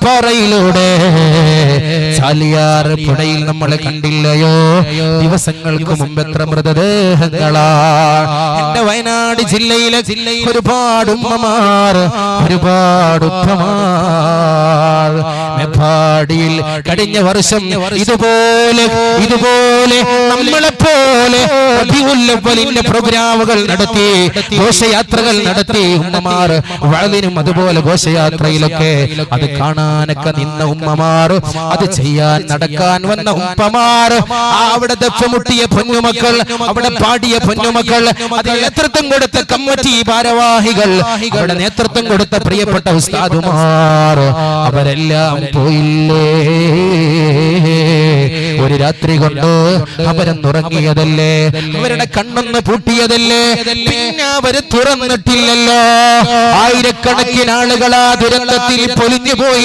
പാറയിലൂടെ ചാലിയാർ പുഴയിൽ നമ്മളെ കണ്ടില്ലയോ? ദിവസങ്ങൾക്ക് മുമ്പ് എത്ര മൃതദേഹങ്ങളാ എന്റെ വയനാട് ജില്ലയിലെ ഒരുപാട് ഉമ്മമാർ, ഒരുപാട് ഉപ്പമാർ. മേപ്പാടിയിൽ കഴിഞ്ഞ വർഷം ഇതുപോലെ നമ്മളെപ്പോലെ റബീഉൽ പ്രോഗ്രാമുകൾ നടത്തി, ഘോഷയാത്രകൾ നടത്തി ഉമ്മമാർ വഅലിനും അതുപോലെ ഘോഷയാത്രയിലൊക്കെ അത് കാണാനൊക്കെ നിന്ന ഉമ്മമാർ, അത് ചെയ്യാൻ നടക്കാൻ വന്ന ഉപ്പമാർ, അവിടെ ദഫ്മുട്ടിയ പൊന്നുമക്കൾ, അവിടെ പാടിയ പൊന്നുമക്കൾ, അതിൽ നേതൃത്വം കൊടുത്ത കമ്മിറ്റി ഭാരവാഹികൾ, അവിടെ നേതൃത്വം കൊടുത്ത പ്രിയപ്പെട്ട ഉസ്താദുമാർ, അവരെല്ലാം പോയില്ലേ? ഒരു രാത്രി കൊണ്ട് അവരെന്നുറങ്ങിയതല്ലേ? അവരുടെ കണ്ണൊന്ന് പൂട്ടിയതല്ലേ? പിന്നെ അവര് തുറന്നിട്ടില്ലല്ലോ. ആയിരക്കണക്കിന് ആളുകൾ ആ ദുരന്തത്തിൽ പൊലിഞ്ഞു പോയി.